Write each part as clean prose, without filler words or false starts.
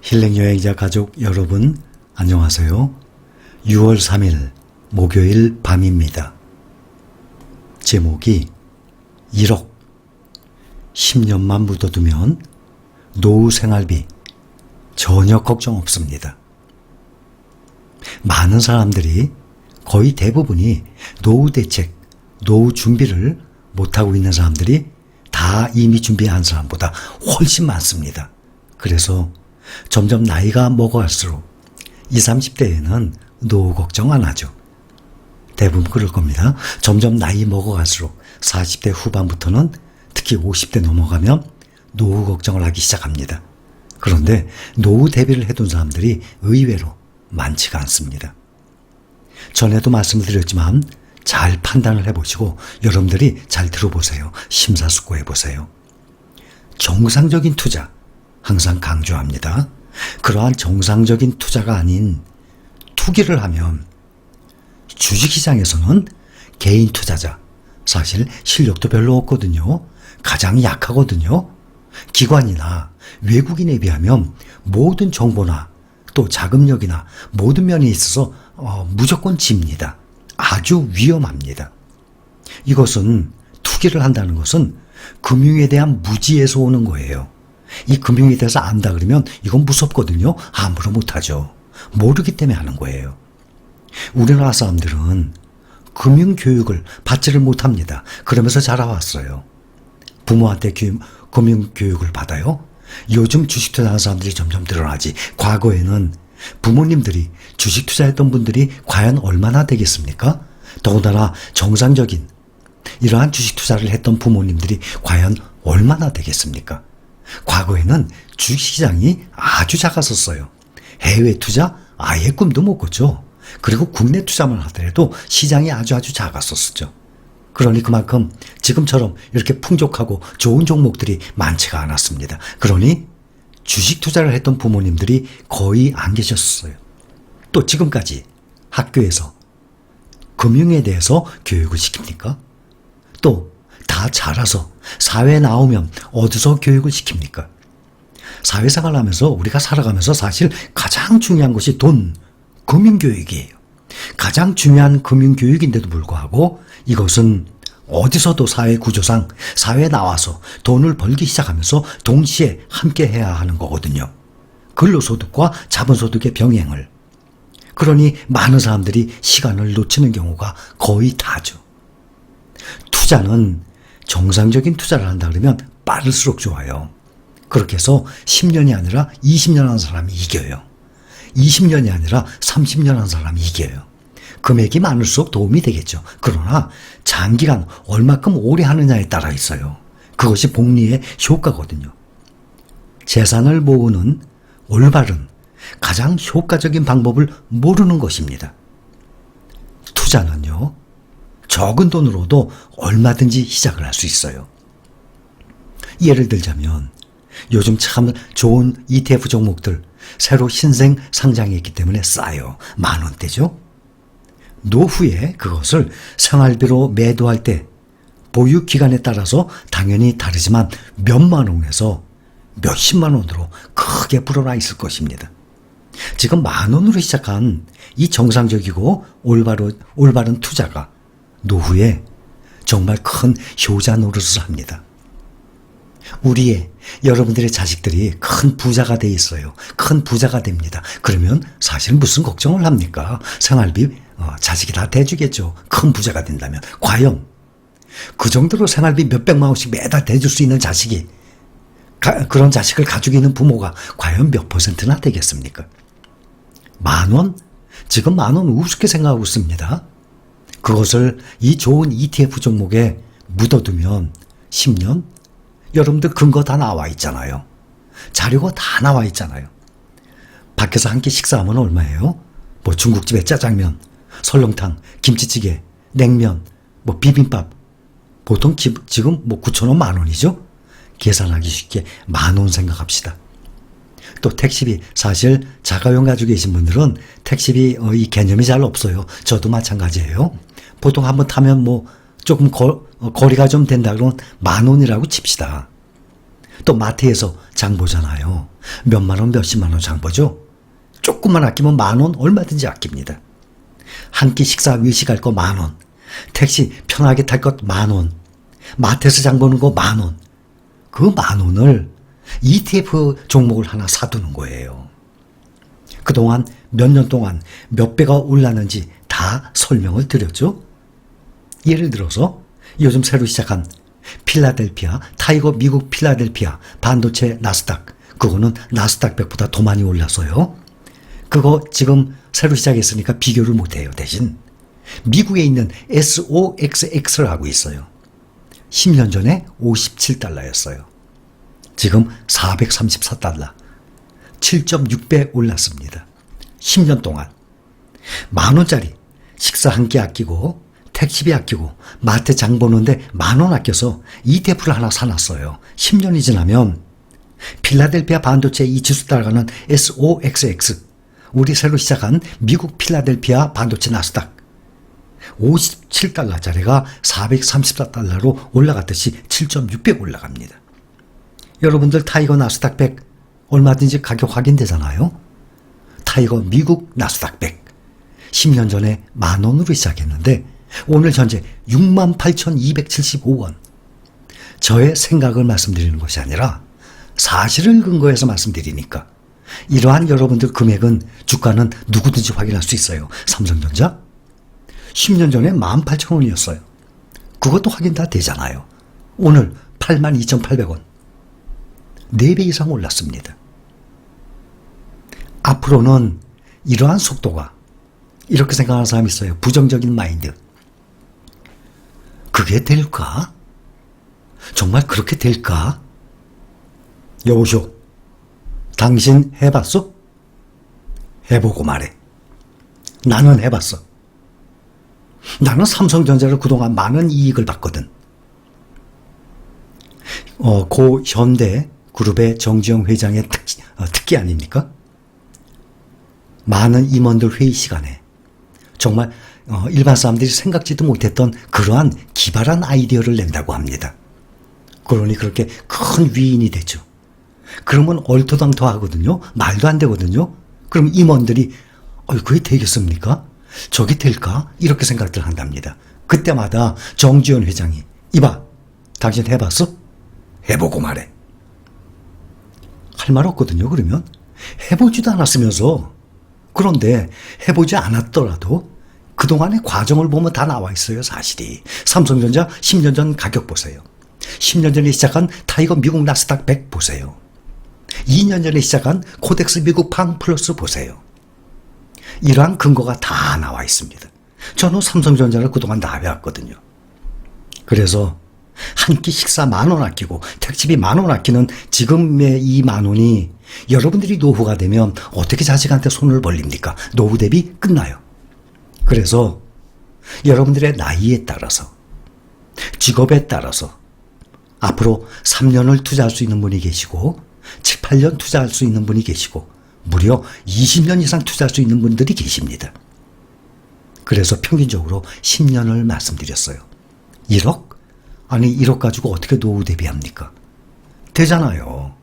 힐링여행자 가족 여러분 안녕하세요. 6월 3일 목요일 밤입니다. 제목이 1억 10년만 묻어두면 노후 생활비 전혀 걱정 없습니다. 많은 사람들이 거의 대부분이 노후 대책, 노후 준비를 못하고 있는 사람들이 다 이미 준비한 사람보다 훨씬 많습니다. 그래서 점점 나이가 먹어갈수록 20, 30대에는 노후 걱정 안 하죠. 대부분 그럴 겁니다. 점점 나이 먹어갈수록 40대 후반부터는 특히 50대 넘어가면 노후 걱정을 하기 시작합니다. 그런데 노후 대비를 해둔 사람들이 의외로 많지가 않습니다. 전에도 말씀을 드렸지만 잘 판단을 해보시고 여러분들이 잘 들어보세요. 심사숙고해보세요. 정상적인 투자 항상 강조합니다. 그러한 정상적인 투자가 아닌 투기를 하면 주식시장에서는 개인 투자자 사실 실력도 별로 없거든요. 가장 약하거든요. 기관이나 외국인에 비하면 모든 정보나 또 자금력이나 모든 면에 있어서 무조건 집니다. 아주 위험합니다. 이것은 투기를 한다는 것은 금융에 대한 무지에서 오는 거예요. 이 금융에 대해서 안다 그러면 이건 무섭거든요. 아무로 못하죠. 모르기 때문에 하는 거예요. 우리나라 사람들은 금융교육을 받지를 못합니다. 그러면서 자라왔어요. 부모한테 금융교육을 받아요. 요즘 주식 투자하는 사람들이 점점 늘어나지. 과거에는 부모님들이 주식 투자했던 분들이 과연 얼마나 되겠습니까? 더군다나 정상적인 이러한 주식 투자를 했던 부모님들이 과연 얼마나 되겠습니까? 과거에는 주식시장이 아주 작았었어요. 해외 투자 아예 꿈도 못 꿨죠. 그리고 국내 투자만 하더라도 시장이 아주 작았었죠. 그러니 그만큼 지금처럼 이렇게 풍족하고 좋은 종목들이 많지가 않았습니다. 그러니 주식 투자를 했던 부모님들이 거의 안 계셨어요. 또 지금까지 학교에서 금융에 대해서 교육을 시킵니까? 또 다 자라서 사회에 나오면 어디서 교육을 시킵니까? 사회생활을 하면서 우리가 살아가면서 사실 가장 중요한 것이 돈, 금융교육이에요. 가장 중요한 금융교육인데도 불구하고 이것은 어디서도 사회 구조상 사회에 나와서 돈을 벌기 시작하면서 동시에 함께 해야 하는 거거든요. 근로소득과 자본소득의 병행을. 그러니 많은 사람들이 시간을 놓치는 경우가 거의 다죠. 투자는 정상적인 투자를 한다 그러면 빠를수록 좋아요. 그렇게 해서 10년이 아니라 20년 한 사람이 이겨요. 20년이 아니라 30년 한 사람이 이겨요. 금액이 많을수록 도움이 되겠죠. 그러나 장기간 얼마큼 오래 하느냐에 따라 있어요. 그것이 복리의 효과거든요. 재산을 모으는 올바른 가장 효과적인 방법을 모르는 것입니다. 투자는요. 적은 돈으로도 얼마든지 시작을 할 수 있어요. 예를 들자면 요즘 참 좋은 ETF 종목들 새로 신생 상장했기 때문에 싸요. 10,000원대죠. 노후에 그것을 생활비로 매도할 때 보유 기간에 따라서 당연히 다르지만 몇만 원에서 몇십만 원으로 크게 불어나 있을 것입니다. 지금 10,000원으로 시작한 이 정상적이고 올바른 투자가 노후에 정말 큰 효자 노릇을 합니다. 여러분들의 자식들이 큰 부자가 돼 있어요. 큰 부자가 됩니다. 그러면 사실 무슨 걱정을 합니까? 생활비 자식이 다 대주겠죠. 큰 부자가 된다면. 과연 그 정도로 생활비 몇백만 원씩 매달 대줄 수 있는 자식이 그런 자식을 가지고 있는 부모가 과연 몇 %나 되겠습니까? 10,000원? 지금 10,000원 우습게 생각하고 있습니다. 그것을 이 좋은 ETF 종목에 묻어두면 10년? 여러분들 근거 다 나와 있잖아요. 자료가 다 나와 있잖아요. 밖에서 한 끼 식사하면 얼마예요? 뭐 중국집에 짜장면, 설렁탕, 김치찌개, 냉면, 뭐 비빔밥. 보통 지금 뭐 9,000원, 10,000원이죠? 계산하기 쉽게 10,000원 생각합시다. 또 택시비, 사실 자가용 가지고 계신 분들은 택시비 이 개념이 잘 없어요. 저도 마찬가지예요. 보통 한번 타면 뭐 조금 거리가 좀 된다 그러면 10,000원이라고 칩시다. 또 마트에서 장 보잖아요. 몇만 원, 몇십만 원 장보죠. 조금만 아끼면 만 원 얼마든지 아낍니다. 한 끼 식사 외식할 거 만 원, 택시 편하게 탈 것 만 원, 마트에서 장 보는 거 만 원. 그 만 원을 ETF 종목을 하나 사두는 거예요. 그동안 몇 년 동안 몇 배가 올랐는지 다 설명을 드렸죠. 예를 들어서 요즘 새로 시작한 필라델피아, 타이거 미국 필라델피아 반도체 나스닥, 그거는 나스닥 100보다 더 많이 올랐어요. 그거 지금 새로 시작했으니까 비교를 못해요. 대신 미국에 있는 SOXX를 하고 있어요. 10년 전에 57달러였어요. 지금 434달러, 7.6배 올랐습니다. 10년 동안 만 원짜리 식사 한 끼 아끼고 택시비 아끼고 마트 장 보는데 만 원 아껴서 ETF를 하나 사놨어요. 10년이 지나면 필라델피아 반도체 이 지수 따라가는 SOXX, 우리 새로 시작한 미국 필라델피아 반도체 나스닥 57달러짜리가 434달러로 올라갔듯이 7.6배 올라갑니다. 여러분들 타이거 나스닥 100 얼마든지 가격 확인되잖아요. 타이거 미국 나스닥 100 10년 전에 만 원으로 시작했는데 오늘 현재 68,275원. 저의 생각을 말씀드리는 것이 아니라 사실을 근거해서 말씀드리니까 이러한 여러분들 금액은 주가는 누구든지 확인할 수 있어요. 삼성전자 10년 전에 18,000원이었어요. 그것도 확인 다 되잖아요. 오늘 82,800원. 4배 이상 올랐습니다. 앞으로는 이러한 속도가, 이렇게 생각하는 사람이 있어요. 부정적인 마인드. 그게 될까? 정말 그렇게 될까? 여보쇼, 당신 해봤어? 해보고 말해. 나는 해봤어. 나는 삼성전자를 그동안 많은 이익을 봤거든. 고 현대 그룹의 정지영 회장의 특기 아닙니까? 많은 임원들 회의 시간에 정말 일반 사람들이 생각지도 못했던 그러한 기발한 아이디어를 낸다고 합니다. 그러니 그렇게 큰 위인이 되죠. 그러면 얼토당토 하거든요. 말도 안 되거든요. 그럼 임원들이 그게 되겠습니까? 저게 될까? 이렇게 생각들 한답니다. 그때마다 정지현 회장이 이봐, 당신 해봤어? 해보고 말해. 할 말 없거든요. 그러면 해보지도 않았으면서. 그런데 해보지 않았더라도 그동안의 과정을 보면 다 나와 있어요. 사실이. 삼성전자 10년 전 가격 보세요. 10년 전에 시작한 타이거 미국 나스닥 100 보세요. 2년 전에 시작한 코덱스 미국 팡 플러스 보세요. 이러한 근거가 다 나와 있습니다. 저는 삼성전자를 그동안 다 해왔거든요. 그래서 한 끼 식사 만 원 아끼고 택시비 만 원 아끼는 지금의 이 만 원이 여러분들이 노후가 되면 어떻게 자식한테 손을 벌립니까? 노후 대비 끝나요. 그래서 여러분들의 나이에 따라서, 직업에 따라서 앞으로 3년을 투자할 수 있는 분이 계시고 7, 8년 투자할 수 있는 분이 계시고 무려 20년 이상 투자할 수 있는 분들이 계십니다. 그래서 평균적으로 10년을 말씀드렸어요. 1억? 아니 1억 가지고 어떻게 노후 대비합니까? 되잖아요.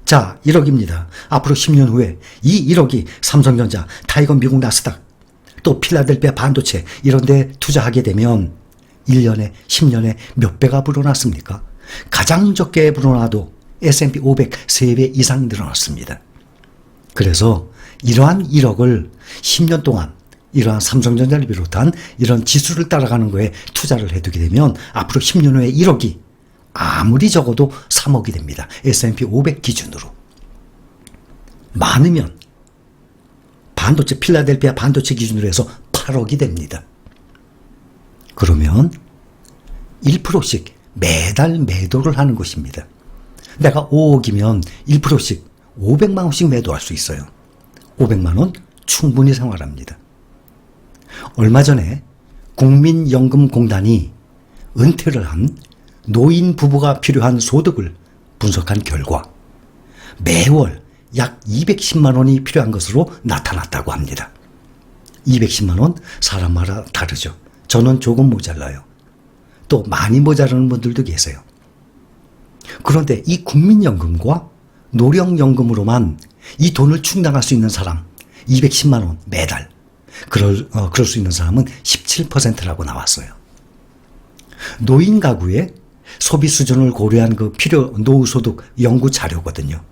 자, 1억입니다. 앞으로 10년 후에 이 1억이 삼성전자, 타이거 미국 나스닥, 또 필라델피아 반도체 이런 데 투자하게 되면 1년에 10년에 몇 배가 불어났습니까? 가장 적게 불어나도 S&P 500 3배 이상 늘어났습니다. 그래서 이러한 1억을 10년 동안 이러한 삼성전자를 비롯한 이런 지수를 따라가는 거에 투자를 해두게 되면 앞으로 10년 후에 1억이 아무리 적어도 3억이 됩니다. S&P 500 기준으로. 많으면 반도체, 필라델피아 반도체 기준으로 해서 8억이 됩니다. 그러면 1%씩 매달 매도를 하는 것입니다. 내가 5억이면 1%씩 500만 원씩 매도할 수 있어요. 500만 원 충분히 생활합니다. 얼마 전에 국민연금공단이 은퇴를 한 노인 부부가 필요한 소득을 분석한 결과 매월 약 210만 원이 필요한 것으로 나타났다고 합니다. 210만 원 사람마다 다르죠. 저는 조금 모자라요. 또 많이 모자라는 분들도 계세요. 그런데 이 국민연금과 노령연금으로만 이 돈을 충당할 수 있는 사람 210만 원 매달 그럴 수 있는 사람은 17%라고 나왔어요. 노인 가구의 소비 수준을 고려한 그 필요 노후소득 연구 자료거든요.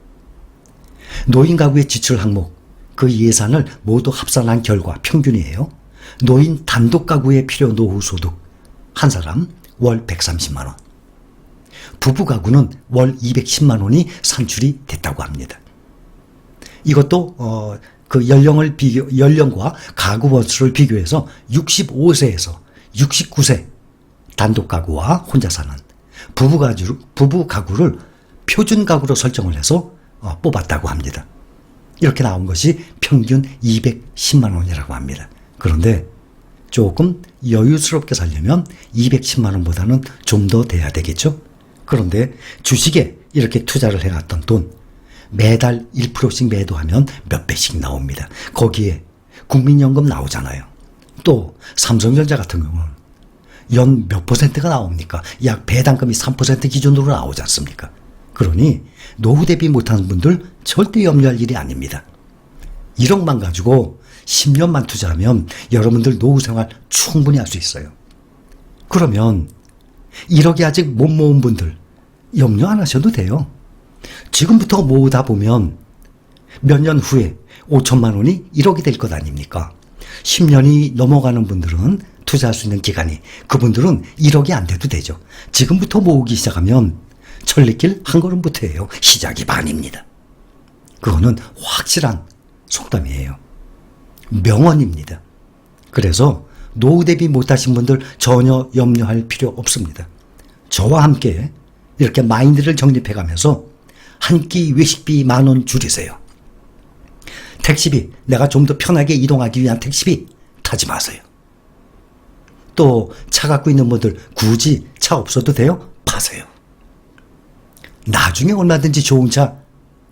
노인 가구의 지출 항목 그 예산을 모두 합산한 결과 평균이에요. 노인 단독 가구의 필요 노후소득 한 사람 월 130만 원. 부부 가구는 월 210만 원이 산출이 됐다고 합니다. 이것도 그 연령과 가구 원수를 비교해서 65세에서 69세 단독 가구와 혼자 사는 부부 가구를 표준 가구로 설정을 해서 뽑았다고 합니다. 이렇게 나온 것이 평균 210만 원이라고 합니다. 그런데 조금 여유스럽게 살려면 210만 원보다는 좀 더 돼야 되겠죠? 그런데 주식에 이렇게 투자를 해놨던 돈 매달 1%씩 매도하면 몇 배씩 나옵니다. 거기에 국민연금 나오잖아요. 또 삼성전자 같은 경우는 연 몇 %가 나옵니까? 약 배당금이 3% 기준으로 나오지 않습니까? 그러니 노후 대비 못하는 분들 절대 염려할 일이 아닙니다. 1억만 가지고 10년만 투자하면 여러분들 노후 생활 충분히 할 수 있어요. 그러면 1억이 아직 못 모은 분들 염려 안 하셔도 돼요. 지금부터 모으다 보면 몇 년 후에 5천만 원이 1억이 될 것 아닙니까? 10년이 넘어가는 분들은 투자할 수 있는 기간이 그분들은 1억이 안 돼도 되죠. 지금부터 모으기 시작하면 천리길 한 걸음부터예요. 시작이 반입니다. 그거는 확실한 속담이에요. 명언입니다. 그래서 노후 대비 못하신 분들 전혀 염려할 필요 없습니다. 저와 함께 이렇게 마인드를 정립해가면서 한 끼 외식비 10,000원 줄이세요. 택시비, 내가 좀 더 편하게 이동하기 위한 택시비 타지 마세요. 또 차 갖고 있는 분들 굳이 차 없어도 돼요? 파세요. 나중에 얼마든지 좋은 차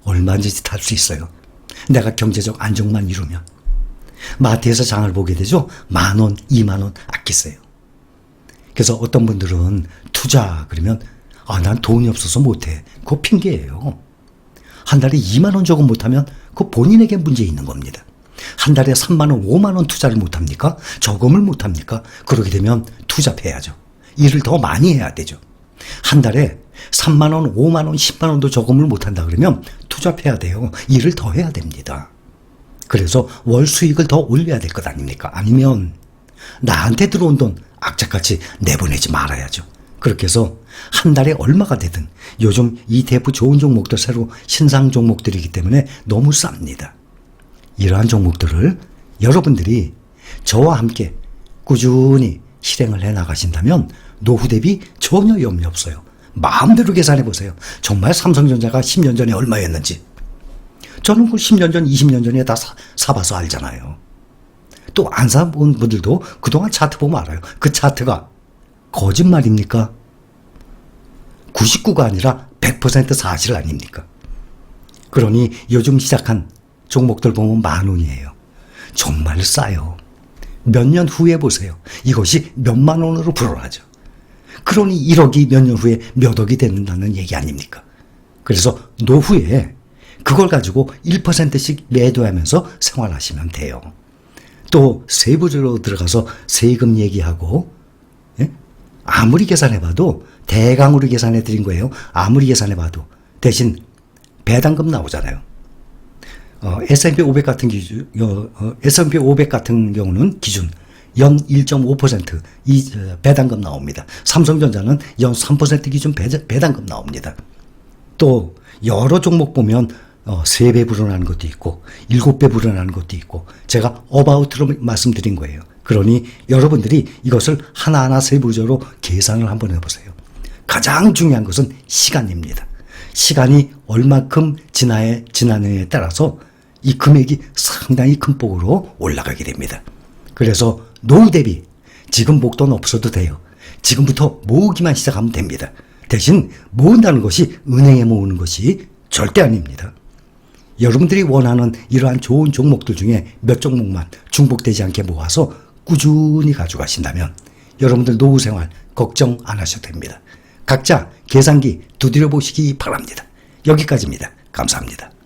얼마든지 탈 수 있어요. 내가 경제적 안정만 이루면. 마트에서 장을 보게 되죠. 10,000원, 20,000원 아끼세요. 그래서 어떤 분들은 투자 그러면 난 돈이 없어서 못해. 그거 핑계예요. 한 달에 2만 원 조금 못하면 그거 본인에게 문제 있는 겁니다. 한 달에 3만 원, 5만 원 투자를 못합니까? 저금을 못합니까? 그러게 되면 투잡해야죠. 일을 더 많이 해야 되죠. 한 달에 3만 원, 5만 원, 10만 원도 저금을 못한다 그러면 투잡해야 돼요. 일을 더 해야 됩니다. 그래서 월 수익을 더 올려야 될 것 아닙니까? 아니면 나한테 들어온 돈 악착같이 내보내지 말아야죠. 그렇게 해서 한 달에 얼마가 되든 요즘 ETF 좋은 종목들 새로 신상 종목들이기 때문에 너무 쌉니다. 이러한 종목들을 여러분들이 저와 함께 꾸준히 실행을 해 나가신다면 노후 대비 전혀 염려 없어요. 마음대로 계산해 보세요. 정말 삼성전자가 10년 전에 얼마였는지. 저는 그 10년 전, 20년 전에 다 사봐서 알잖아요. 또 안 사본 분들도 그동안 차트 보면 알아요. 그 차트가 거짓말입니까? 99가 아니라 100% 사실 아닙니까? 그러니 요즘 시작한 종목들 보면 10,000원이에요. 정말 싸요. 몇 년 후에 보세요. 이것이 몇만 원으로 불어나죠. 그러니 1억이 몇 년 후에 몇 억이 된다는 얘기 아닙니까? 그래서 노후에 그걸 가지고 1%씩 매도하면서 생활하시면 돼요. 또 세부적으로 들어가서 세금 얘기하고 아무리 계산해봐도 대강으로 계산해 드린 거예요. 아무리 계산해봐도 대신 배당금 나오잖아요. S&P 500 같은 S&P 500 같은 경우는 기준 연 1.5% 이 배당금 나옵니다. 삼성전자는 연 3% 기준 배당금 나옵니다. 또 여러 종목 보면 3배 불어나는 것도 있고 7배 불어나는 것도 있고 제가 어바웃으로 말씀드린 거예요. 그러니 여러분들이 이것을 하나하나 세부적으로 계산을 한번 해보세요. 가장 중요한 것은 시간입니다. 시간이 얼마큼 지나느냐에 따라서 이 금액이 상당히 큰 폭으로 올라가게 됩니다. 그래서 노후 대비 지금 목돈 없어도 돼요. 지금부터 모으기만 시작하면 됩니다. 대신 모은다는 것이 은행에 모으는 것이 절대 아닙니다. 여러분들이 원하는 이러한 좋은 종목들 중에 몇 종목만 중복되지 않게 모아서 꾸준히 가져가신다면 여러분들 노후 생활 걱정 안 하셔도 됩니다. 각자 계산기 두드려 보시기 바랍니다. 여기까지입니다. 감사합니다.